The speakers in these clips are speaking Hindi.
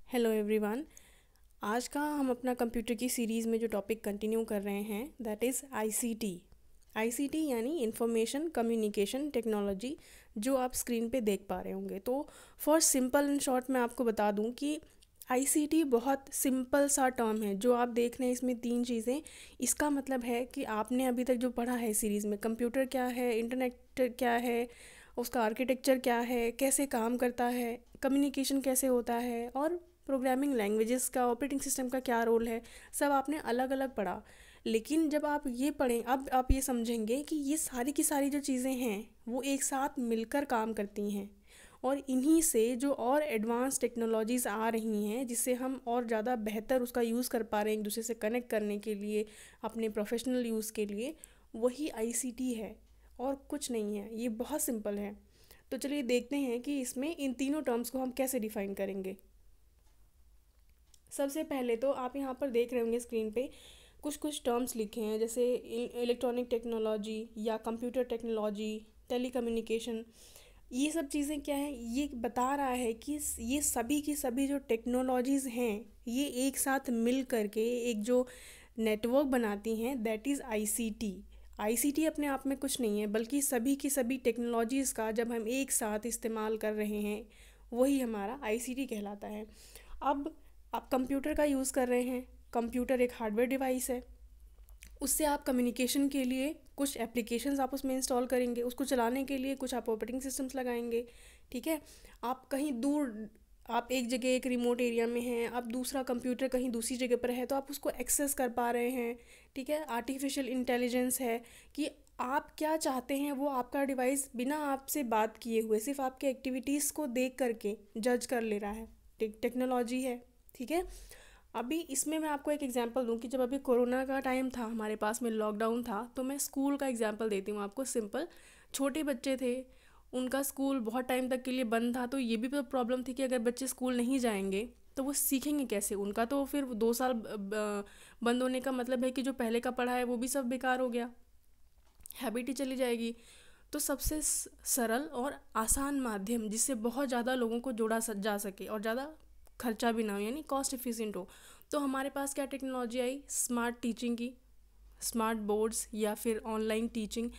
Hello everyone. आज का हम अपना कंप्यूटर की सीरीज़ में जो टॉपिक कंटिन्यू कर रहे हैं दैट इज़ आईसीटी। आईसीटी यानी इंफॉर्मेशन कम्युनिकेशन टेक्नोलॉजी, जो आप स्क्रीन पे देख पा रहे होंगे। तो फॉर सिंपल एंड शॉर्ट मैं आपको बता दूं कि आईसीटी बहुत सिंपल सा टर्म है जो आप देख रहे हैं। इसमें तीन चीज़ें, इसका मतलब है कि आपने अभी तक जो पढ़ा है सीरीज़ में, कंप्यूटर क्या है, इंटरनेट क्या है, उसका आर्किटेक्चर क्या है, कैसे काम करता है, कम्युनिकेशन कैसे होता है, और प्रोग्रामिंग लैंग्वेजेस का, ऑपरेटिंग सिस्टम का क्या रोल है, सब आपने अलग अलग पढ़ा। लेकिन जब आप ये पढ़ें, अब आप ये समझेंगे कि ये सारी की सारी जो चीज़ें हैं वो एक साथ मिलकर काम करती हैं, और इन्हीं से जो और एडवांस टेक्नोलॉजीज़ आ रही हैं जिससे हम और ज़्यादा बेहतर उसका यूज़ कर पा रहे हैं एक दूसरे से कनेक्ट करने के लिए, अपने प्रोफेशनल यूज़ के लिए, वही आईसीटी है और कुछ नहीं है। ये बहुत सिंपल है। तो चलिए देखते हैं कि इसमें इन तीनों टर्म्स को हम कैसे डिफ़ाइन करेंगे। सबसे पहले तो आप यहाँ पर देख रहे होंगे स्क्रीन पे कुछ कुछ टर्म्स लिखे हैं, जैसे इलेक्ट्रॉनिक टेक्नोलॉजी या कंप्यूटर टेक्नोलॉजी, टेलीकम्युनिकेशन। ये सब चीज़ें क्या है, ये बता रहा है कि ये सभी की सभी जो टेक्नोलॉजीज़ हैं ये एक साथ मिल करके एक जो नेटवर्क बनाती हैं, दैट इज़ आईसीटी। आईसीटी अपने आप में कुछ नहीं है, बल्कि सभी की सभी टेक्नोलॉजीज़ का जब हम एक साथ इस्तेमाल कर रहे हैं वही हमारा आईसीटी कहलाता है। अब आप कंप्यूटर का यूज़ कर रहे हैं। कंप्यूटर एक हार्डवेयर डिवाइस है। उससे आप कम्युनिकेशन के लिए कुछ एप्लीकेशंस आप उसमें इंस्टॉल करेंगे, उसको चलाने के लिए कुछ आप ऑपरेटिंग सिस्टम्स लगाएंगे। ठीक है। आप कहीं दूर, आप एक जगह एक रिमोट एरिया में हैं, आप दूसरा कंप्यूटर कहीं दूसरी जगह पर है तो आप उसको एक्सेस कर पा रहे हैं। ठीक है। आर्टिफिशियल इंटेलिजेंस है कि आप क्या चाहते हैं वो आपका डिवाइस बिना आपसे बात किए हुए सिर्फ आपके एक्टिविटीज़ को देख करके जज कर ले रहा है। टेक्नोलॉजी है। ठीक है। अभी इसमें मैं आपको एक एग्जांपल दूं कि जब अभी कोरोना का टाइम था, हमारे पास में लॉकडाउन था, तो मैं स्कूल का एग्जांपल देती हूँ आपको सिंपल। छोटे बच्चे थे, उनका स्कूल बहुत टाइम तक के लिए बंद था, तो ये भी तो प्रॉब्लम थी कि अगर बच्चे स्कूल नहीं जाएंगे तो वो सीखेंगे कैसे। उनका तो फिर 2 साल बंद होने का मतलब है कि जो पहले का पढ़ा है वो भी सब बेकार हो गया, हैबिट ही चली जाएगी। तो सबसे सरल और आसान माध्यम जिससे बहुत ज़्यादा लोगों को जोड़ा जा सके और ज़्यादा खर्चा भी ना हो, यानी कॉस्ट एफिशिएंट हो, तो हमारे पास क्या टेक्नोलॉजी आई, स्मार्ट टीचिंग की। स्मार्ट बोर्ड्स या फिर ऑनलाइन टीचिंग।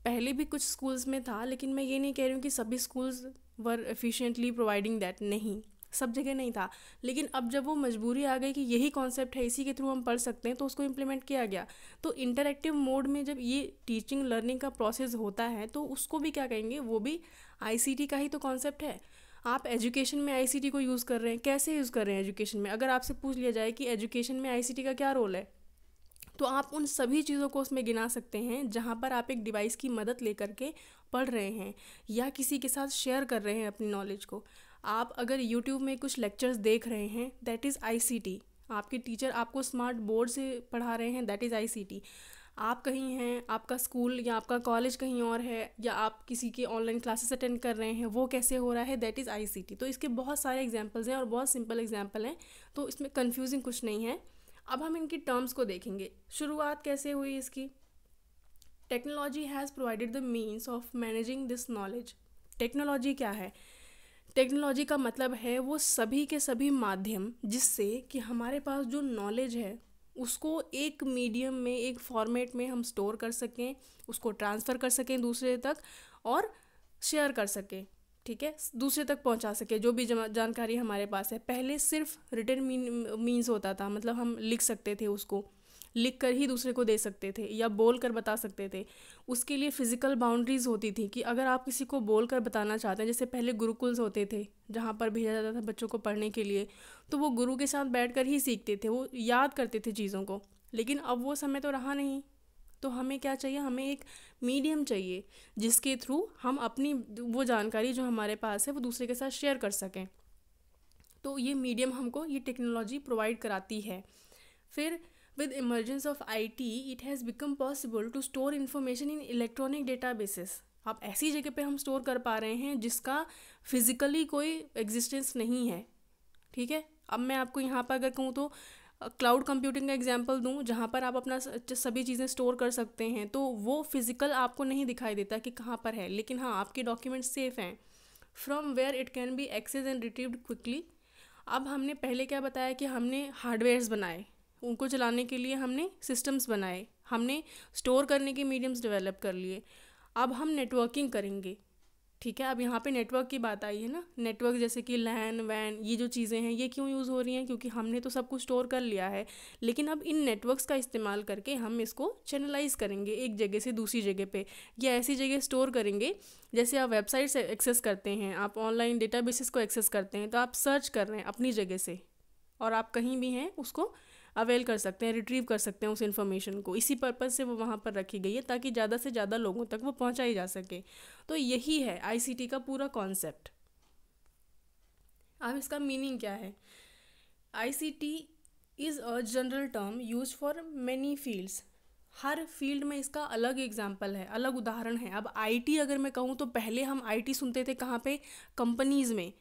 पहले भी कुछ स्कूल्स में था, लेकिन मैं ये नहीं कह रही हूँ कि सभी schools were efficiently providing that, नहीं, सब जगह नहीं था। लेकिन अब जब वो मजबूरी आ गई कि यही कॉन्सेप्ट है, इसी के थ्रू हम पढ़ सकते हैं, तो उसको इम्प्लीमेंट किया गया। तो इंटरैक्टिव मोड में जब ये टीचिंग लर्निंग का प्रोसेस होता है तो उसको भी क्या कहेंगे, वो भी आईसीटी का ही तो कॉन्सेप्ट है। आप एजुकेशन में आईसीटी को यूज़ कर रहे हैं, कैसे यूज़ कर रहे हैं एजुकेशन में? अगर आपसे पूछ लिया जाए कि एजुकेशन में आईसीटी का क्या रोल है, तो आप उन सभी चीज़ों को उसमें गिना सकते हैं जहाँ पर आप एक डिवाइस की मदद लेकर के पढ़ रहे हैं या किसी के साथ शेयर कर रहे हैं अपनी नॉलेज को। आप अगर यूट्यूब में कुछ लेक्चर्स देख रहे हैं, दैट इज़ आईसीटी। आपके टीचर आपको स्मार्ट बोर्ड से पढ़ा रहे हैं, दैट इज़ आईसीटी। आप कहीं हैं, आपका स्कूल या आपका कॉलेज कहीं और है, या आप किसी के ऑनलाइन क्लासेस अटेंड कर रहे हैं, वो कैसे हो रहा है, दैट इज़ आईसीटी। तो इसके बहुत सारे एग्जांपल्स हैं और बहुत सिंपल एग्जांपल हैं, तो इसमें कंफ्यूजिंग कुछ नहीं है। अब हम इनकी टर्म्स को देखेंगे। शुरुआत कैसे हुई इसकी? Technology has provided the means of managing this knowledge. Technology क्या है? टेक्नोलॉजी का मतलब है वो सभी के सभी माध्यम जिससे कि हमारे पास जो नॉलेज है उसको एक मीडियम में, एक फॉर्मेट में हम स्टोर कर सकें, उसको ट्रांसफ़र कर सकें दूसरे तक, और शेयर कर सकें। ठीक है। दूसरे तक पहुंचा सके जो भी जानकारी हमारे पास है। पहले सिर्फ रिटन मीन्स होता था, मतलब हम लिख सकते थे, उसको लिख कर ही दूसरे को दे सकते थे या बोल कर बता सकते थे। उसके लिए फ़िज़िकल बाउंड्रीज़ होती थी कि अगर आप किसी को बोल कर बताना चाहते हैं, जैसे पहले गुरुकुल्स होते थे जहाँ पर भेजा जाता था बच्चों को पढ़ने के लिए, तो वो गुरु के साथ बैठ कर ही सीखते थे, वो याद करते थे चीज़ों को। लेकिन अब वो समय तो रहा नहीं। तो हमें क्या चाहिए, हमें एक मीडियम चाहिए जिसके थ्रू हम अपनी वो जानकारी जो हमारे पास है वो दूसरे के साथ शेयर कर सकें। तो ये मीडियम हमको ये टेक्नोलॉजी प्रोवाइड कराती है। फिर with emergence of IT it has become possible to store information in electronic databases. आप ऐसी जगह पे हम स्टोर कर पा रहे हैं जिसका फिजिकली कोई एग्जिस्टेंस नहीं है। ठीक है। अब मैं आपको यहाँ पर अगर कहूँ तो क्लाउड कंप्यूटिंग का एग्जांपल दूँ, जहाँ पर आप अपना सभी चीज़ें स्टोर कर सकते हैं, तो वो फिज़िकल आपको नहीं दिखाई देता कि कहाँ पर है, लेकिन हाँ आपके डॉक्यूमेंट्स सेफ हैं, from where it can be access and retrieved quickly. अब हमने पहले क्या बताया कि हमने हार्डवेयर्स बनाए, उनको चलाने के लिए हमने सिस्टम्स बनाए, हमने स्टोर करने के मीडियम्स डेवलप कर लिए। अब हम नेटवर्किंग करेंगे, ठीक है। अब यहाँ पे नेटवर्क की बात आई है ना, नेटवर्क जैसे कि लैन वैन, ये जो चीज़ें हैं ये क्यों यूज़ हो रही हैं, क्योंकि हमने तो सब कुछ स्टोर कर लिया है, लेकिन अब इन नेटवर्क्स का इस्तेमाल करके हम इसको चैनलाइज करेंगे एक जगह से दूसरी जगह पे, या ऐसी जगह स्टोर करेंगे जैसे आप वेबसाइट से एक्सेस करते हैं, आप ऑनलाइन डेटाबेसेस को एक्सेस करते हैं, तो आप सर्च कर रहे हैं अपनी जगह से और आप कहीं भी हैं उसको अवेल कर सकते हैं, रिट्रीव कर सकते हैं उस इन्फॉर्मेशन को। इसी पर्पज़ से वो वहाँ पर रखी गई है ताकि ज़्यादा से ज़्यादा लोगों तक वो पहुँचाई जा सके। तो यही है आईसीटी का पूरा कॉन्सेप्ट। अब इसका मीनिंग क्या है? ICT is a general term use for many fields. Her field में इसका अलग एग्जाम्पल है, अलग उदाहरण है। अब आईटी अगर मैं कहूँ तो पहले हम आईटी सुनते थे कहाँ पे? कंपनीज़ में,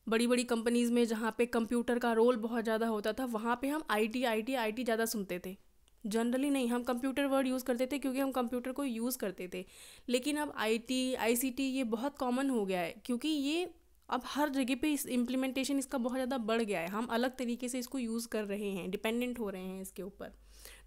बड़ी बड़ी कंपनीज़ में जहाँ पे कंप्यूटर का रोल बहुत ज़्यादा होता था, वहाँ पे हम आईटी आईटी आईटी ज़्यादा सुनते थे। जनरली नहीं, हम कंप्यूटर वर्ड यूज़ करते थे क्योंकि हम कंप्यूटर को यूज़ करते थे। लेकिन अब आईटी आईसीटी ये बहुत कॉमन हो गया है, क्योंकि ये अब हर जगह पे इस इम्प्लीमेंटेशन इसका बहुत ज़्यादा बढ़ गया है। हम अलग तरीके से इसको यूज़ कर रहे हैं, डिपेंडेंट हो रहे हैं इसके ऊपर।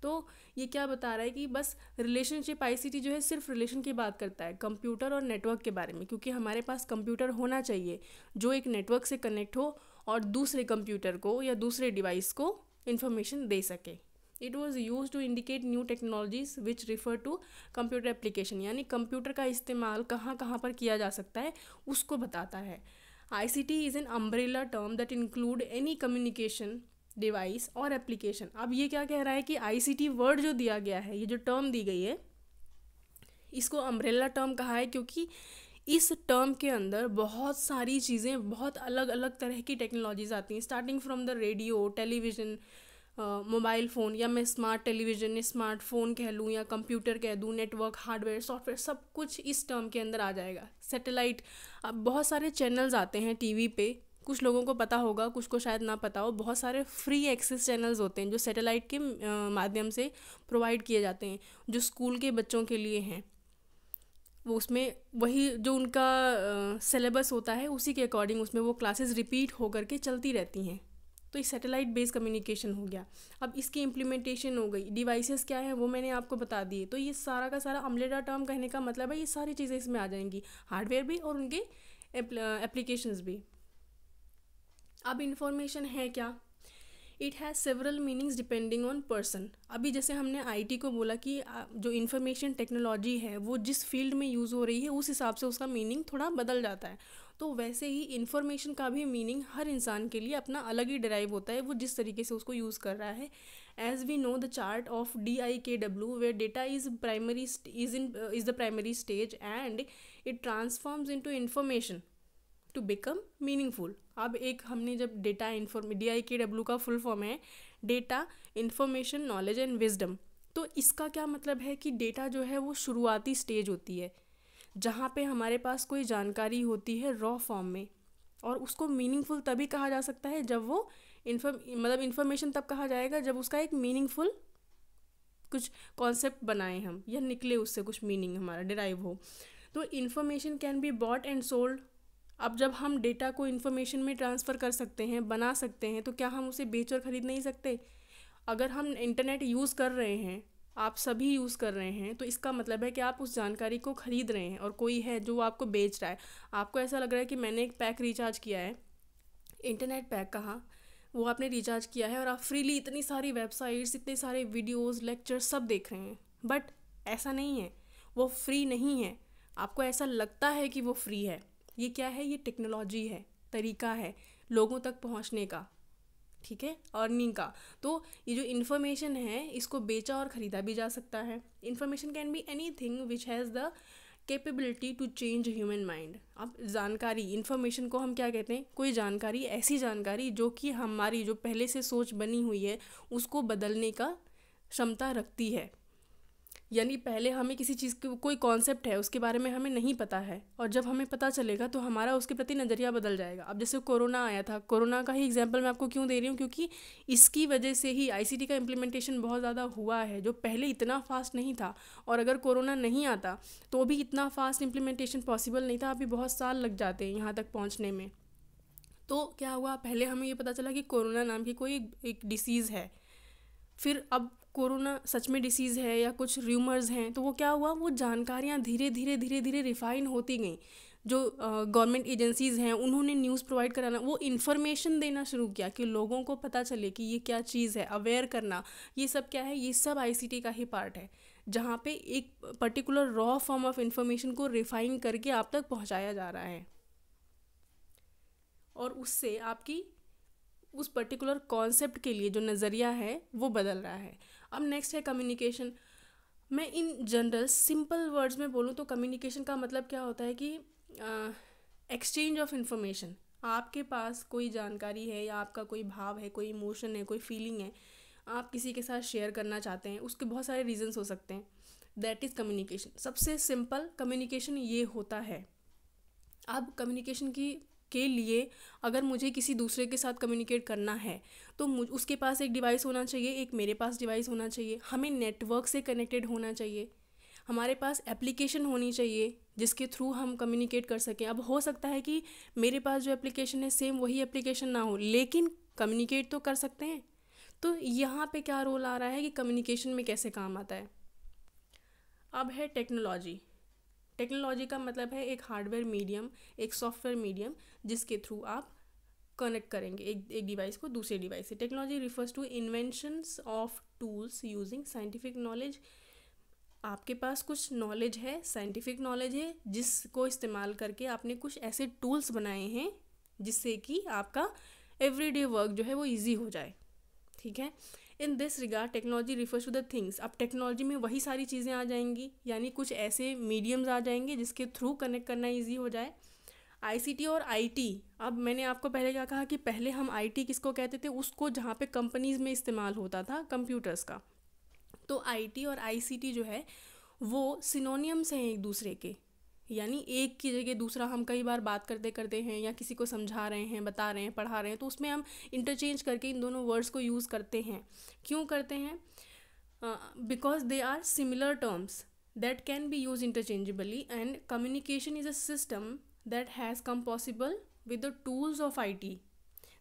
तो ये क्या बता रहा है कि बस रिलेशनशिप आईसीटी जो है सिर्फ रिलेशन की बात करता है कंप्यूटर और नेटवर्क के बारे में, क्योंकि हमारे पास कंप्यूटर होना चाहिए जो एक नेटवर्क से कनेक्ट हो और दूसरे कंप्यूटर को या दूसरे डिवाइस को इंफॉर्मेशन दे सके। It was use to indicate new technologies which refer to computer application, यानी कंप्यूटर का इस्तेमाल कहाँ कहाँ पर किया जा सकता है उसको बताता है। ICT is an umbrella term that include any communication device और एप्लीकेशन। अब ये क्या कह रहा है कि आईसीटी वर्ड जो दिया गया है, ये जो टर्म दी गई है, इसको अम्ब्रेला टर्म कहा है क्योंकि इस टर्म के अंदर बहुत सारी चीज़ें, बहुत अलग अलग तरह की टेक्नोलॉजीज आती हैं, starting from the radio, television, mobile phone, या मैं स्मार्ट टेलीविज़न स्मार्टफोन कह लूँ या कंप्यूटर कह दूँ, नेटवर्क, हार्डवेयर, सॉफ्टवेयर, सब कुछ इस टर्म के अंदर आ जाएगा। सैटेलाइट, अब बहुत सारे चैनल्स आते हैं टीवी पे, कुछ लोगों को पता होगा, कुछ को शायद ना पता हो। बहुत सारे फ्री एक्सेस चैनल्स होते हैं जो सैटेलाइट के माध्यम से प्रोवाइड किए जाते हैं, जो स्कूल के बच्चों के लिए हैं। वो उसमें वही जो उनका सिलेबस होता है उसी के अकॉर्डिंग उसमें वो क्लासेस रिपीट हो करके चलती रहती हैं। तो ये सैटेलाइट बेस्ड कम्युनिकेशन हो गया। अब इसकी इम्प्लीमेंटेशन हो गई, डिवाइसेस क्या है वो मैंने आपको बता दिए। तो ये सारा का सारा अम्ब्रेला टर्म कहने का मतलब है ये सारी चीज़ें इसमें आ जाएंगी, हार्डवेयर भी और उनके एप्लीकेशंस भी। अब इन्फॉर्मेशन है क्या? It has several meanings depending on person. अभी जैसे हमने आईटी को बोला कि जो इन्फॉर्मेशन टेक्नोलॉजी है वो जिस फील्ड में यूज़ हो रही है उस हिसाब से उसका मीनिंग थोड़ा बदल जाता है। तो वैसे ही इन्फॉर्मेशन का भी मीनिंग हर इंसान के लिए अपना अलग ही डिराइव होता है, वो जिस तरीके से उसको यूज़ कर रहा है। As we know the chart of DIKW where data is the primary stage and it transforms into information to become meaningful. अब एक हमने जब डेटा DIKW का फुल फॉर्म है data, information, knowledge and wisdom. तो इसका क्या मतलब है कि डेटा जो है वो शुरुआती स्टेज होती है जहाँ पे हमारे पास कोई जानकारी होती है रॉ फॉर्म में, और उसको मीनिंगफुल तभी कहा जा सकता है जब वो इन्फॉर्मेशन तब कहा जाएगा जब उसका एक मीनिंगफुल कुछ कॉन्सेप्ट बनाए हम या निकले उससे कुछ मीनिंग हमारा डिराइव हो। तो information can be bought and sold. अब जब हम डेटा को इन्फॉर्मेशन में ट्रांसफ़र कर सकते हैं, बना सकते हैं, तो क्या हम उसे बेच और ख़रीद नहीं सकते? अगर हम इंटरनेट यूज़ कर रहे हैं, आप सभी यूज़ कर रहे हैं, तो इसका मतलब है कि आप उस जानकारी को ख़रीद रहे हैं और कोई है जो आपको बेच रहा है। आपको ऐसा लग रहा है कि मैंने एक पैक रिचार्ज किया है, इंटरनेट पैक कहाँ, वो आपने रिचार्ज किया है और आप फ्रीली इतनी सारी वेबसाइट्स, इतने सारे वीडियोस, लेक्चर्स सब देख रहे हैं। बट ऐसा नहीं है, वो फ्री नहीं है। आपको ऐसा लगता है कि वो फ्री है। ये क्या है? ये टेक्नोलॉजी है, तरीका है लोगों तक पहुंचने का, ठीक है, अर्निंग का। तो ये जो इन्फॉर्मेशन है इसको बेचा और ख़रीदा भी जा सकता है। Information can be anything which has the capability to change human mind. अब जानकारी, इन्फॉर्मेशन को हम क्या कहते हैं? कोई जानकारी, ऐसी जानकारी जो कि हमारी जो पहले से सोच बनी हुई है उसको बदलने का क्षमता रखती है। यानी पहले हमें किसी चीज़ की कोई कॉन्सेप्ट है उसके बारे में हमें नहीं पता है, और जब हमें पता चलेगा तो हमारा उसके प्रति नज़रिया बदल जाएगा। अब जैसे कोरोना आया था, कोरोना का ही एग्जांपल मैं आपको क्यों दे रही हूँ, क्योंकि इसकी वजह से ही आईसीटी का इम्प्लीमेंटेशन बहुत ज़्यादा हुआ है, जो पहले इतना फास्ट नहीं था। और अगर कोरोना नहीं आता तो भी इतना फास्ट इम्प्लीमेंटेशन पॉसिबल नहीं था, अभी बहुत साल लग जाते हैं यहाँ तक पहुँचने में। तो क्या हुआ, पहले हमें ये पता चला कि कोरोना नाम की कोई एक डिसीज़ है, फिर अब कोरोना सच में डिसीज़ है या कुछ र्यूमर्स हैं, तो वो क्या हुआ, वो जानकारियाँ धीरे धीरे धीरे धीरे रिफ़ाइन होती गई। जो गवर्नमेंट एजेंसीज़ हैं उन्होंने न्यूज़ प्रोवाइड कराना, वो इन्फॉर्मेशन देना शुरू किया कि लोगों को पता चले कि ये क्या चीज़ है, अवेयर करना। ये सब क्या है, ये सब आईसीटी का ही पार्ट है, जहाँ पे एक particular raw form of information को रिफ़ाइन करके आप तक पहुँचाया जा रहा है, और उससे आपकी उस पर्टिकुलर कॉन्सेप्ट के लिए जो नज़रिया है वो बदल रहा है। अब नेक्स्ट है कम्युनिकेशन। मैं इन जनरल सिंपल वर्ड्स में बोलूँ तो कम्युनिकेशन का मतलब क्या होता है कि एक्सचेंज ऑफ इंफॉर्मेशन। आपके पास कोई जानकारी है या आपका कोई भाव है, कोई इमोशन है, कोई फीलिंग है, आप किसी के साथ शेयर करना चाहते हैं, उसके बहुत सारे रीजंस हो सकते हैं, दैट इज़ कम्युनिकेशन। सबसे सिंपल कम्युनिकेशन ये होता है। अब कम्युनिकेशन की के लिए अगर मुझे किसी दूसरे के साथ कम्युनिकेट करना है तो उसके पास एक डिवाइस होना चाहिए, एक मेरे पास डिवाइस होना चाहिए, हमें नेटवर्क से कनेक्टेड होना चाहिए, हमारे पास एप्लीकेशन होनी चाहिए जिसके थ्रू हम कम्युनिकेट कर सकें। अब हो सकता है कि मेरे पास जो एप्लीकेशन है सेम वही एप्लीकेशन ना हो, लेकिन कम्युनिकेट तो कर सकते हैं। तो यहाँ पे क्या रोल आ रहा है कि कम्युनिकेशन में कैसे काम आता है। अब है टेक्नोलॉजी। टेक्नोलॉजी का मतलब है एक हार्डवेयर मीडियम, एक सॉफ्टवेयर मीडियम जिसके थ्रू आप कनेक्ट करेंगे एक डिवाइस को दूसरे डिवाइस से। Technology refers to inventions of tools using scientific knowledge. आपके पास कुछ नॉलेज है, साइंटिफिक नॉलेज है, जिसको इस्तेमाल करके आपने कुछ ऐसे टूल्स बनाए हैं जिससे कि आपका एवरीडे वर्क जो है वो ईजी हो जाए। ठीक है, in this regard technology refers to the things. अब टेक्नोलॉजी में वही सारी चीज़ें आ जाएंगी, यानी कुछ ऐसे मीडियम्स आ जाएंगे जिसके थ्रू कनेक्ट करना ईजी हो जाए। आईसीटी और आईटी। अब मैंने आपको पहले क्या कहा कि पहले हम आईटी किसको कहते थे, उसको जहाँ पे कंपनीज में इस्तेमाल होता था कंप्यूटर्स का। तो आईटी और आईसीटी जो है वो सिनोनियम्स हैं एक दूसरे के, यानी एक की जगह दूसरा हम कई बार बात करते करते हैं या किसी को समझा रहे हैं, बता रहे हैं, पढ़ा रहे हैं, तो उसमें हम इंटरचेंज करके इन दोनों वर्ड्स को यूज़ करते हैं। क्यों करते हैं? Because they are similar terms that can be used interchangeably, and communication is a system that has come possible with the tools of IT.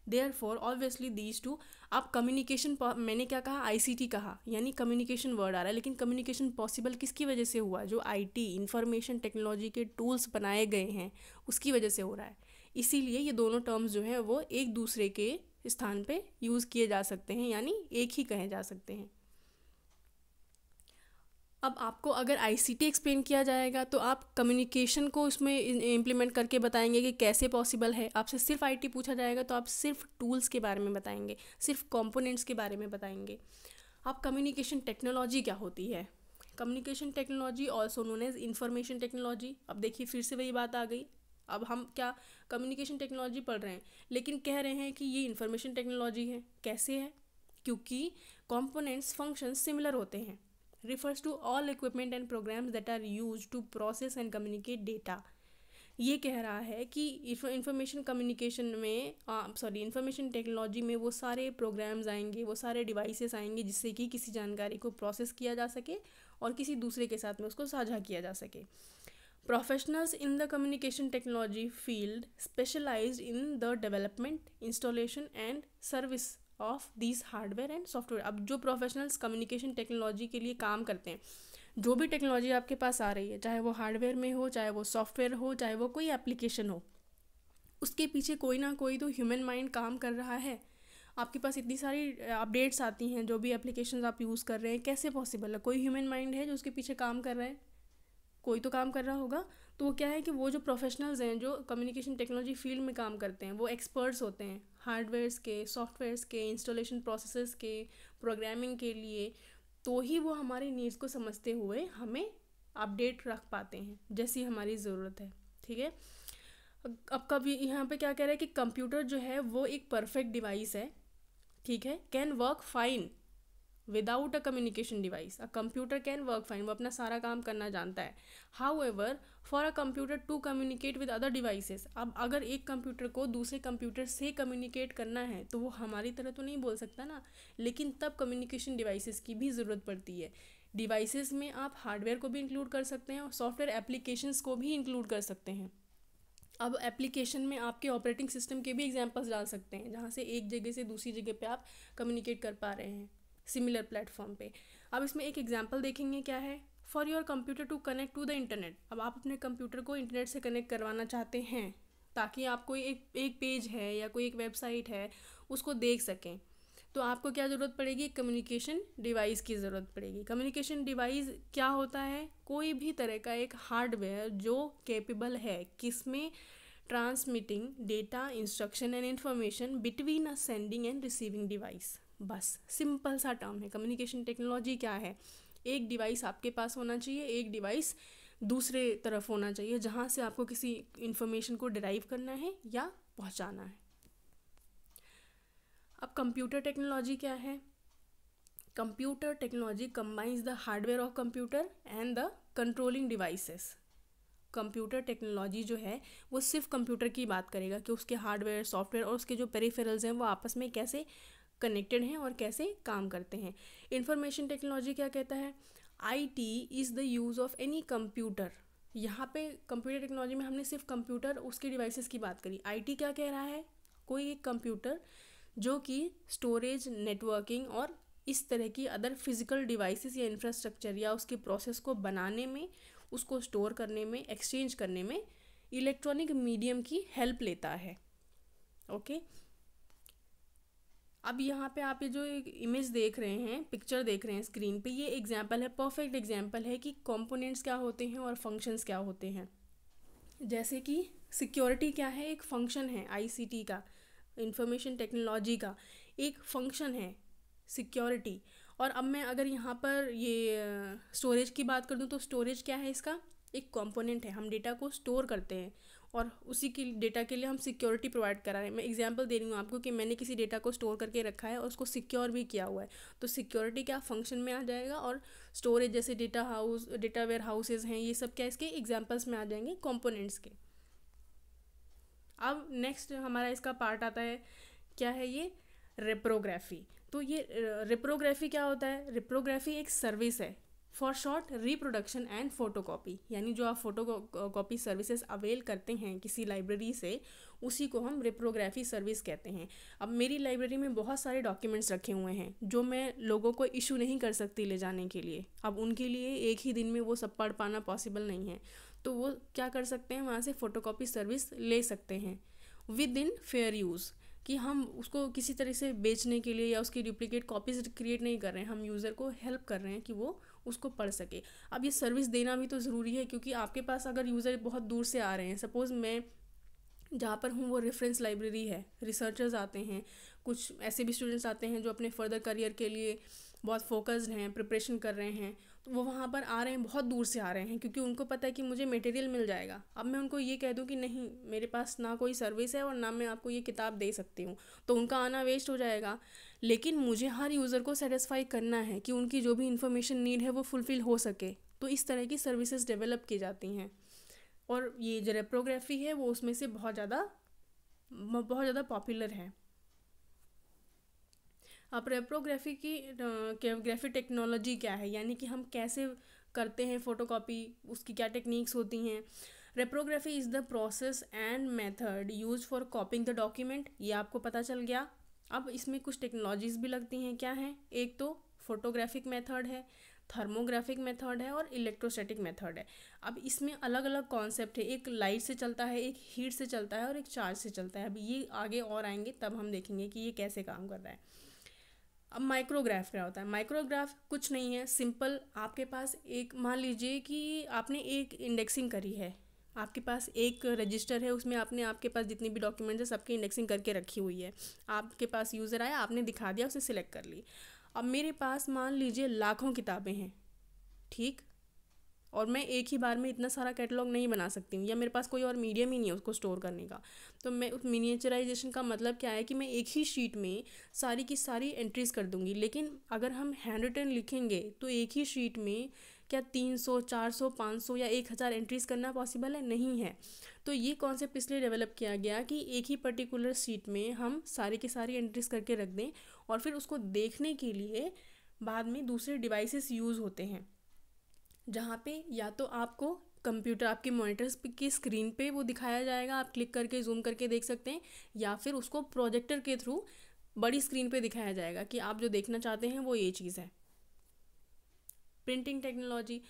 Therefore obviously these two। आप कम्युनिकेशन, मैंने क्या कहा, आईसीटी कहा, यानी कम्युनिकेशन वर्ड आ रहा है, लेकिन कम्युनिकेशन पॉसिबल किसकी वजह से हुआ? जो आईटी इंफॉर्मेशन टेक्नोलॉजी के टूल्स बनाए गए हैं उसकी वजह से हो रहा है। इसीलिए ये दोनों टर्म्स जो हैं वो एक दूसरे के स्थान पे यूज़ किए जा सकते हैं, यानी एक ही कहे जा सकते हैं। अब आपको अगर आईसीटी एक्सप्लेन किया जाएगा तो आप कम्युनिकेशन को उसमें इम्प्लीमेंट करके बताएंगे कि कैसे पॉसिबल है। आपसे सिर्फ आईटी पूछा जाएगा तो आप सिर्फ टूल्स के बारे में बताएंगे, सिर्फ कंपोनेंट्स के बारे में बताएंगे। अब कम्युनिकेशन टेक्नोलॉजी क्या होती है? Communication technology also known as information technology. अब देखिए फिर से वही बात आ गई। अब हम क्या कम्युनिकेशन टेक्नोलॉजी पढ़ रहे हैं लेकिन कह रहे हैं कि ये इंफॉर्मेशन टेक्नोलॉजी है। कैसे है? क्योंकि कंपोनेंट्स फंक्शंस सिमिलर होते हैं। refers to all equipment and programs that are used to process and communicate data। ये कह रहा है कि इंफॉर्मेशन कम्युनिकेशन में इंफॉर्मेशन टेक्नोलॉजी में वो सारे प्रोग्राम्स आएंगे, वो सारे डिवाइसेस आएंगे जिससे कि किसी जानकारी को प्रोसेस किया जा सके और किसी दूसरे के साथ में उसको साझा किया जा सके। Professionals in the communication technology field specialized in the development, installation and service of this hardware and software. अब जो प्रोफेशनल्स कम्युनिकेशन टेक्नोलॉजी के लिए काम करते हैं, जो भी टेक्नोलॉजी आपके पास आ रही है, चाहे वो हार्डवेयर में हो, चाहे वो सॉफ्टवेयर हो, चाहे वो कोई एप्लीकेशन हो, उसके पीछे कोई ना कोई तो ह्यूमन माइंड काम कर रहा है। आपके पास इतनी सारी अपडेट्स आती हैं, जो भी एप्लीकेशन आप यूज़ कर रहे हैं, कैसे पॉसिबल है? कोई ह्यूमन माइंड है जो उसके पीछे काम कर रहा है, कोई तो काम कर रहा होगा। तो वो क्या है कि वो जो प्रोफेशनल्स हैं जो कम्युनिकेशन टेक्नोलॉजी फील्ड में काम करते हैं वो एक्सपर्ट्स होते हैं हार्डवेयर्स के, सॉफ्टवेयर्स के, इंस्टॉलेशन प्रोसेसेस के, प्रोग्रामिंग के लिए। तो ही वो हमारी नीड्स को समझते हुए हमें अपडेट रख पाते हैं जैसी हमारी ज़रूरत है। ठीक है, अब कभी यहाँ पे क्या कह रहा है कि कंप्यूटर जो है वो एक परफेक्ट डिवाइस है, ठीक है, can work fine without a communication device. A computer can work fine, वो अपना सारा काम करना जानता है। However for a computer to communicate with other devices. अब अगर एक कंप्यूटर को दूसरे कंप्यूटर से कम्युनिकेट करना है तो वो हमारी तरह तो नहीं बोल सकता ना, लेकिन तब कम्युनिकेशन डिवाइसेस की भी ज़रूरत पड़ती है। डिवाइसेस में आप हार्डवेयर को भी इंक्लूड कर सकते हैं और सॉफ्टवेयर एप्लीकेशंस को भी इंक्लूड कर सकते हैं। अब एप्लीकेशन में आपके ऑपरेटिंग सिस्टम के भी एग्जांपल्स डाल सकते हैं, जहाँ से एक जगह से दूसरी जगह पे आप कम्युनिकेट कर पा रहे हैं सिमिलर प्लेटफॉर्म पे। अब इसमें एक एग्जांपल देखेंगे क्या है, for your computer to connect to the internet. अब आप अपने कंप्यूटर को इंटरनेट से कनेक्ट करवाना चाहते हैं ताकि आप कोई एक पेज है या कोई एक वेबसाइट है उसको देख सकें, तो आपको क्या ज़रूरत पड़ेगी, कम्युनिकेशन डिवाइस की ज़रूरत पड़ेगी। कम्युनिकेशन डिवाइस क्या होता है, कोई भी तरह का एक हार्डवेयर जो कैपेबल है किसमें, transmitting data, instruction and information between a sending end receiving device. बस सिंपल सा टर्म है। कम्युनिकेशन टेक्नोलॉजी क्या है, एक डिवाइस आपके पास होना चाहिए, एक डिवाइस दूसरे तरफ होना चाहिए जहाँ से आपको किसी इंफॉर्मेशन को डिराइव करना है या पहुँचाना है। अब कंप्यूटर टेक्नोलॉजी क्या है, computer technology combines the hardware of computer and the controlling devices. Computer technology जो है वो सिर्फ कंप्यूटर की बात करेगा कि उसके हार्डवेयर, सॉफ्टवेयर और उसके जो पेरिफेरल्स हैं वो आपस में कैसे कनेक्टेड हैं और कैसे काम करते हैं। इंफॉर्मेशन टेक्नोलॉजी क्या कहता है, IT is the use of any computer. यहाँ पे कंप्यूटर टेक्नोलॉजी में हमने सिर्फ कंप्यूटर, उसके डिवाइसेस की बात करी। IT क्या कह रहा है, कोई एक कंप्यूटर जो कि स्टोरेज, नेटवर्किंग और इस तरह की अदर फिजिकल डिवाइसेस या इंफ्रास्ट्रक्चर या उसके प्रोसेस को बनाने में, उसको स्टोर करने में, एक्सचेंज करने में इलेक्ट्रॉनिक मीडियम की हेल्प लेता है। ओके, अब यहाँ पे आप ये जो एक इमेज देख रहे हैं, पिक्चर देख रहे हैं स्क्रीन पे, ये एग्जांपल है, परफेक्ट एग्जांपल है कि कंपोनेंट्स क्या होते हैं और फंक्शंस क्या होते हैं। जैसे कि सिक्योरिटी क्या है, एक फंक्शन है ICT का, इंफॉर्मेशन टेक्नोलॉजी का एक फंक्शन है सिक्योरिटी। और अब मैं अगर यहाँ पर ये स्टोरेज की बात कर दूँ तो स्टोरेज क्या है, इसका एक कंपोनेंट है। हम डेटा को स्टोर करते हैं और उसी की डेटा के लिए हम सिक्योरिटी प्रोवाइड करा रहे हैं। मैं एग्जांपल दे रही हूँ आपको कि मैंने किसी डेटा को स्टोर करके रखा है और उसको सिक्योर भी किया हुआ है, तो सिक्योरिटी क्या फंक्शन में आ जाएगा, और स्टोरेज जैसे data house, data warehouses हैं, ये सब क्या इसके एग्जाम्पल्स में आ जाएंगे कंपोनेंट्स के। अब नेक्स्ट हमारा इसका पार्ट आता है, क्या है ये, रिप्रोग्राफी। तो ये रिप्रोग्राफी क्या होता है, रिप्रोग्राफी एक सर्विस है, for short reproduction and photocopy. यानी जो आप फोटो कॉपी सर्विसेज अवेल करते हैं किसी लाइब्रेरी से, उसी को हम रिप्रोग्राफी सर्विस कहते हैं। अब मेरी लाइब्रेरी में बहुत सारे डॉक्यूमेंट्स रखे हुए हैं जो मैं लोगों को इशू नहीं कर सकती ले जाने के लिए। अब उनके लिए एक ही दिन में वो सब पढ़ पाना पॉसिबल नहीं है, तो वो क्या कर सकते हैं, वहाँ से फ़ोटोकॉपी सर्विस ले सकते हैं विद इन फेयर यूज़, कि हम उसको किसी तरह से बेचने के लिए या उसकी डुप्लीकेट कॉपीज क्रिएट नहीं कर रहे हैं, हम यूज़र को हेल्प कर रहे हैं कि वो उसको पढ़ सके। अब ये सर्विस देना भी तो ज़रूरी है, क्योंकि आपके पास अगर यूज़र बहुत दूर से आ रहे हैं, सपोज़ मैं जहाँ पर हूँ वो रेफरेंस लाइब्रेरी है, रिसर्चर्स आते हैं, कुछ ऐसे भी स्टूडेंट्स आते हैं जो अपने फर्दर करियर के लिए बहुत फोकस्ड हैं, प्रिपरेशन कर रहे हैं, तो वो वहाँ पर आ रहे हैं, बहुत दूर से आ रहे हैं, क्योंकि उनको पता है कि मुझे मटेरियल मिल जाएगा। अब मैं उनको ये कह दूँ कि नहीं, मेरे पास ना कोई सर्विस है और ना मैं आपको ये किताब दे सकती हूँ, तो उनका आना वेस्ट हो जाएगा। लेकिन मुझे हर यूज़र को सेटिस्फाई करना है कि उनकी जो भी इंफॉर्मेशन नीड है वो फुलफ़िल हो सके, तो इस तरह की सर्विसेज डेवलप की जाती हैं। और ये जो रेप्रोग्राफी है वो उसमें से बहुत ज़्यादा पॉपुलर है। अब रेप्रोग्राफी की ग्राफी टेक्नोलॉजी क्या है, यानी कि हम कैसे करते हैं फ़ोटोकॉपी, उसकी क्या टेक्निक्स होती हैं। Reprography is the process and method use for copying the document, ये आपको पता चल गया। अब इसमें कुछ टेक्नोलॉजीज़ भी लगती हैं, क्या हैं, एक तो फोटोग्राफिक मेथड है, थर्मोग्राफिक मेथड है और इलेक्ट्रोस्टैटिक मेथड है। अब इसमें अलग अलग कॉन्सेप्ट है, एक लाइट से चलता है, एक हीट से चलता है और एक चार्ज से चलता है। अब ये आगे और आएंगे तब हम देखेंगे कि ये कैसे काम कर रहा है। अब माइक्रोग्राफ क्या होता है, माइक्रोग्राफ कुछ नहीं है, सिंपल आपके पास एक, मान लीजिए कि आपने एक इंडेक्सिंग करी है, आपके पास एक रजिस्टर है, उसमें आपने आपके पास जितनी भी डॉक्यूमेंट्स है सबकी इंडेक्सिंग करके रखी हुई है। आपके पास यूज़र आया, आपने दिखा दिया, उसे सिलेक्ट कर ली। अब मेरे पास मान लीजिए लाखों किताबें हैं, ठीक, और मैं एक ही बार में इतना सारा कैटलॉग नहीं बना सकती हूँ, या मेरे पास कोई और मीडियम ही नहीं है उसको स्टोर करने का। तो मैं उस मिनिएचराइजेशन का मतलब क्या है कि मैं एक ही शीट में सारी की सारी एंट्रीज कर दूँगी। लेकिन अगर हम हैंड रिटन लिखेंगे तो एक ही शीट में क्या 300, 400, 500 या 1000 एंट्रीज करना पॉसिबल है, नहीं है। तो ये कॉन्सेप्ट इसलिए डेवलप किया गया कि एक ही पर्टिकुलर शीट में हम सारी की सारी एंट्रीज करके रख दें, और फिर उसको देखने के लिए बाद में दूसरे डिवाइसेस यूज़ होते हैं, जहाँ पे या तो आपको कंप्यूटर आपके मॉनिटर्स की स्क्रीन पे वो दिखाया जाएगा, आप क्लिक करके जूम करके देख सकते हैं, या फिर उसको प्रोजेक्टर के थ्रू बड़ी स्क्रीन पे दिखाया जाएगा कि आप जो देखना चाहते हैं वो ये चीज़ है। प्रिंटिंग टेक्नोलॉजी,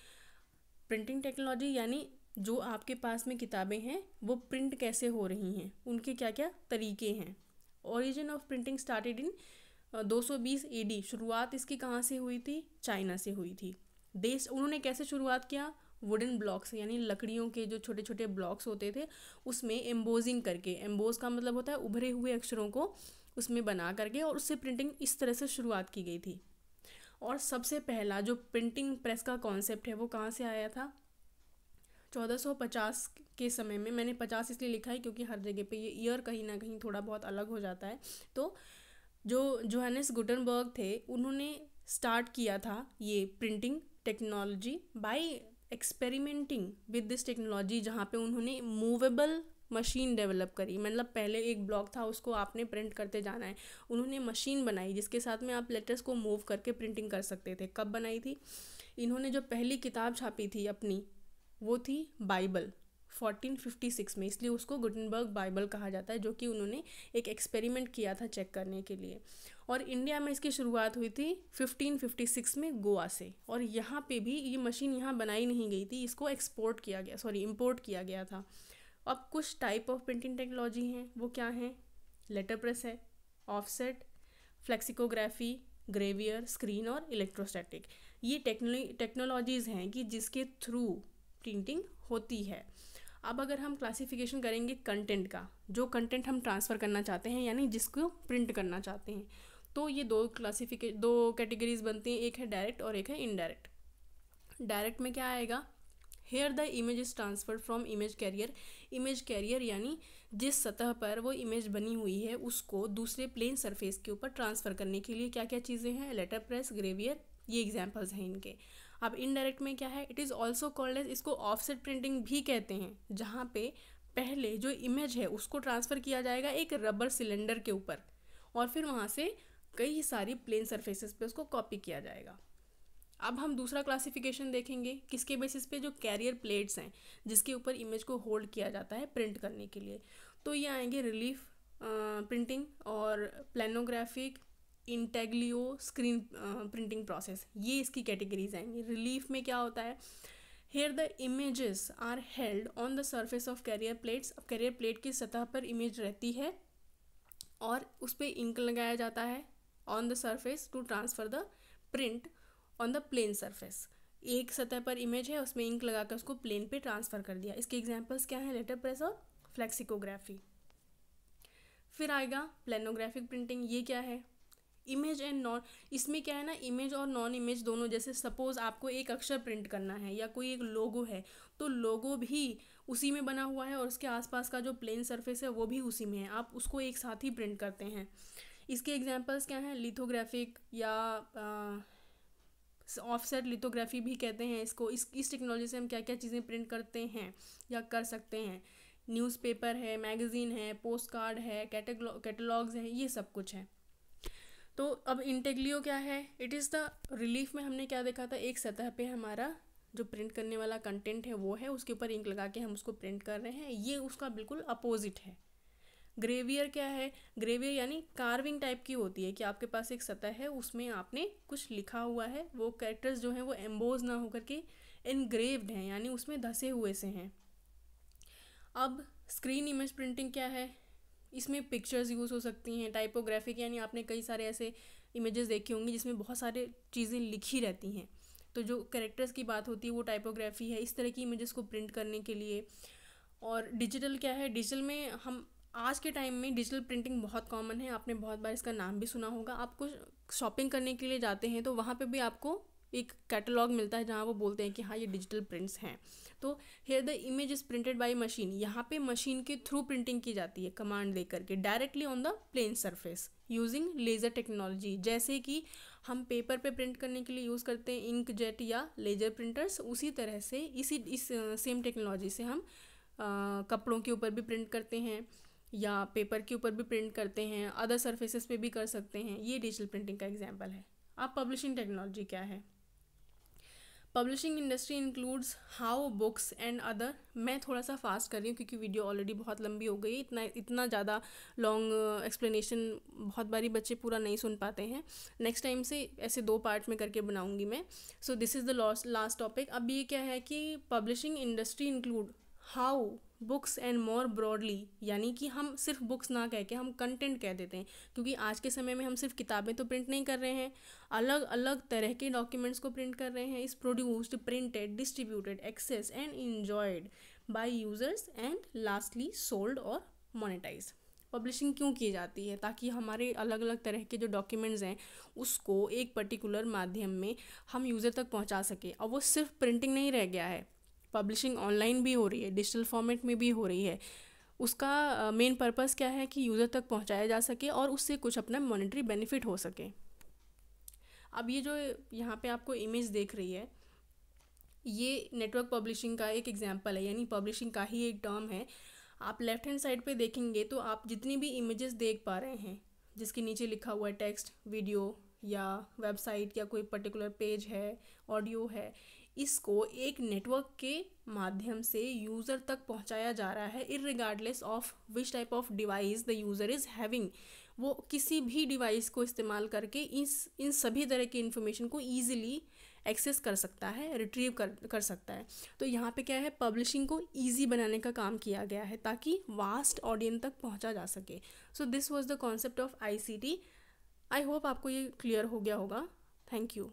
प्रिंटिंग टेक्नोलॉजी यानी जो आपके पास में किताबें हैं वो प्रिंट कैसे हो रही हैं, उनके क्या क्या तरीके हैं। Origin of printing started in 220 AD। शुरुआत इसकी कहाँ से हुई थी? चाइना से हुई थी। देश उन्होंने कैसे शुरुआत किया? वुडन ब्लॉक्स यानी लकड़ियों के जो छोटे छोटे ब्लॉक्स होते थे उसमें एम्बोजिंग करके, एम्बोज का मतलब होता है उभरे हुए अक्षरों को उसमें बना करके, और उससे प्रिंटिंग इस तरह से शुरुआत की गई थी। और सबसे पहला जो प्रिंटिंग प्रेस का कॉन्सेप्ट है वो कहाँ से आया था? 1450 के समय में। मैंने 50 इसलिए लिखा है क्योंकि हर जगह पे ये ईयर कहीं ना कहीं थोड़ा बहुत अलग हो जाता है। तो जो जोहानस गुटेनबर्ग थे उन्होंने स्टार्ट किया था ये printing technology by experimenting with this technology, जहाँ पे उन्होंने मूवेबल मशीन डेवलप करी। मतलब पहले एक ब्लॉक था उसको आपने प्रिंट करते जाना है, उन्होंने मशीन बनाई जिसके साथ में आप लेटर्स को मूव करके प्रिंटिंग कर सकते थे। कब बनाई थी? इन्होंने जो पहली किताब छापी थी अपनी वो थी बाइबल 1456 में, इसलिए उसको गुटेनबर्ग बाइबल कहा जाता है, जो कि उन्होंने एक एक्सपेरिमेंट किया था चेक करने के लिए। और इंडिया में इसकी शुरुआत हुई थी 1556 में गोवा से, और यहाँ पे भी ये मशीन यहाँ बनाई नहीं गई थी, इसको एक्सपोर्ट किया गया, इंपोर्ट किया गया था। अब कुछ टाइप ऑफ प्रिंटिंग टेक्नोलॉजी हैं, वो क्या हैं? लेटर प्रेस है, ऑफसेट, फ्लेक्सिकोग्राफी, ग्रेवियर, स्क्रीन और इलेक्ट्रोस्टैटिक। ये टेक्नोलॉजीज़ हैं कि जिसके थ्रू प्रिंटिंग होती है। अब अगर हम क्लासिफिकेशन करेंगे कंटेंट का, जो कंटेंट हम ट्रांसफ़र करना चाहते हैं यानी जिसको प्रिंट करना चाहते हैं, तो ये दो कैटेगरीज बनती हैं, एक है डायरेक्ट और एक है इनडायरेक्ट। डायरेक्ट में क्या आएगा? Here the image is transferred from image carrier. Image carrier यानी जिस सतह पर वो इमेज बनी हुई है उसको दूसरे प्लेन सरफेस के ऊपर ट्रांसफ़र करने के लिए क्या क्या चीज़ें हैं? लेटर प्रेस, ग्रेवियर, ये एग्जाम्पल्स हैं इनके। अब इनडायरेक्ट में क्या है? It is also called as, इसको ऑफसेट प्रिंटिंग भी कहते हैं, जहाँ पे पहले जो इमेज है उसको ट्रांसफ़र किया जाएगा एक रबर सिलेंडर के ऊपर, और फिर वहाँ से कई सारी प्लेन सरफेसेस पे उसको कॉपी किया जाएगा। अब हम दूसरा क्लासिफिकेशन देखेंगे किसके बेसिस पे? जो कैरियर प्लेट्स हैं जिसके ऊपर इमेज को होल्ड किया जाता है प्रिंट करने के लिए। तो ये आएंगे रिलीफ प्रिंटिंग और planographic, intaglio, screen printing process, ये इसकी कैटेगरीज आएंगी। रिलीफ में क्या होता है? Here the images are held on the surface of carrier plates. अब कैरियर प्लेट की सतह पर इमेज रहती है और उस पर इंक लगाया जाता है on the surface to transfer the print on the plane surface. एक सतह पर इमेज है उसमें इंक लगाकर उसको प्लेन पे ट्रांसफ़र कर दिया। इसके एग्जांपल्स क्या हैं? लेटर प्रेस और फ्लेक्सिकोग्राफी। फिर आएगा प्लेनोग्राफिक प्रिंटिंग। ये क्या है? इमेज एंड नॉन, इसमें क्या है ना, इमेज और नॉन इमेज दोनों, जैसे सपोज आपको एक अक्षर प्रिंट करना है या कोई एक लोगो है तो लोगो भी उसी में बना हुआ है और उसके आसपास का जो प्लेन सरफेस है वो भी उसी में है, आप उसको एक साथ ही प्रिंट करते हैं। इसके एग्जांपल्स क्या हैं? लिथोग्राफिक या ऑफसेट लिथोग्राफी भी कहते हैं इसको। इस टेक्नोलॉजी से हम क्या क्या चीज़ें प्रिंट करते हैं या कर सकते हैं? न्यूज़पेपर है, मैगज़ीन है, पोस्ट कार्ड है, कैटलॉग्स हैं, ये सब कुछ है। तो अब इंटेग्लियो क्या है? इट इज़ द रिलीफ में हमने क्या देखा था? एक सतह पे हमारा जो प्रिंट करने वाला कंटेंट है वो है, उसके ऊपर इंक लगा के हम उसको प्रिंट कर रहे हैं, ये उसका बिल्कुल अपोजिट है। ग्रेवियर क्या है? ग्रेवियर यानी कार्विंग टाइप की होती है कि आपके पास एक सतह है उसमें आपने कुछ लिखा हुआ है, वो कैरेक्टर्स जो हैं वो एम्बोज ना होकर के एनग्रेव्ड हैं यानी उसमें धसे हुए से हैं। अब स्क्रीन इमेज प्रिंटिंग क्या है? इसमें पिक्चर्स यूज़ हो सकती हैं। टाइपोग्राफिक यानी आपने कई सारे ऐसे इमेजेस देखी होंगी जिसमें बहुत सारे चीज़ें लिखी रहती हैं, तो जो कैरेक्टर्स की बात होती है वो टाइपोग्राफी है, इस तरह की इमेजेस को प्रिंट करने के लिए। और डिजिटल क्या है? डिजिटल में हम आज के टाइम में डिजिटल प्रिंटिंग बहुत कॉमन है, आपने बहुत बार इसका नाम भी सुना होगा। आपको शॉपिंग करने के लिए जाते हैं तो वहाँ पे भी आपको एक कैटलॉग मिलता है जहाँ वो बोलते हैं कि हाँ ये डिजिटल प्रिंट्स हैं। तो here the image is printed by machine, यहाँ पे मशीन के थ्रू प्रिंटिंग की जाती है कमांड दे करके directly on the plane surface using laser technology. जैसे कि हम पेपर पे प्रिंट करने के लिए यूज़ करते हैं इंक जेट या लेजर प्रिंटर्स, उसी तरह से इस सेम टेक्नोलॉजी से हम कपड़ों के ऊपर भी प्रिंट करते हैं या पेपर के ऊपर भी प्रिंट करते हैं, अदर सरफेसेस पे भी कर सकते हैं। ये डिजिटल प्रिंटिंग का एग्जांपल है। अब पब्लिशिंग टेक्नोलॉजी क्या है? Publishing industry includes how books and other, मैं थोड़ा सा फास्ट कर रही हूँ क्योंकि वीडियो ऑलरेडी बहुत लंबी हो गई, इतना ज़्यादा लॉन्ग एक्सप्लेनेशन बहुत बारी बच्चे पूरा नहीं सुन पाते हैं। नेक्स्ट टाइम से ऐसे 2 पार्ट में करके बनाऊंगी मैं। So this is the last topic. अब ये क्या है कि publishing industry include how books and more broadly, यानी कि हम सिर्फ बुक्स ना कह के हम कंटेंट कह देते हैं, क्योंकि आज के समय में हम सिर्फ किताबें तो प्रिंट नहीं कर रहे हैं, अलग अलग तरह के डॉक्यूमेंट्स को प्रिंट कर रहे हैं। Is produced, printed, distributed, access and enjoyed by users and lastly sold और मोनेटाइज। पब्लिशिंग क्यों की जाती है? ताकि हमारे अलग अलग तरह के जो डॉक्यूमेंट्स हैं उसको एक पर्टिकुलर माध्यम में हम यूज़र तक पहुंचा सके। और वो सिर्फ प्रिंटिंग नहीं रह गया है, पब्लिशिंग ऑनलाइन भी हो रही है, डिजिटल फॉर्मेट में भी हो रही है। उसका मेन पर्पस क्या है कि यूज़र तक पहुंचाया जा सके और उससे कुछ अपना मॉनेटरी बेनिफिट हो सके। अब ये जो यहाँ पे आपको इमेज देख रही है, ये नेटवर्क पब्लिशिंग का एक एग्जांपल है, यानी पब्लिशिंग का ही एक टर्म है। आप लेफ्ट हैंड साइड पे देखेंगे तो आप जितनी भी इमेजेस देख पा रहे हैं जिसके नीचे लिखा हुआ है टेक्स्ट, वीडियो या वेबसाइट या कोई पर्टिकुलर पेज है, ऑडियो है, इसको एक नेटवर्क के माध्यम से यूज़र तक पहुंचाया जा रहा है, irregardless of which type of device the user is having. वो किसी भी डिवाइस को इस्तेमाल करके इन सभी तरह की इन्फॉर्मेशन को ईजिली एक्सेस कर सकता है, रिट्रीव कर सकता है। तो यहाँ पे क्या है, पब्लिशिंग को ईजी बनाने का काम किया गया है ताकि वास्ट ऑडियंस तक पहुँचा जा सके। So this was the concept of ICT। I hope आपको ये क्लियर हो गया होगा। Thank you.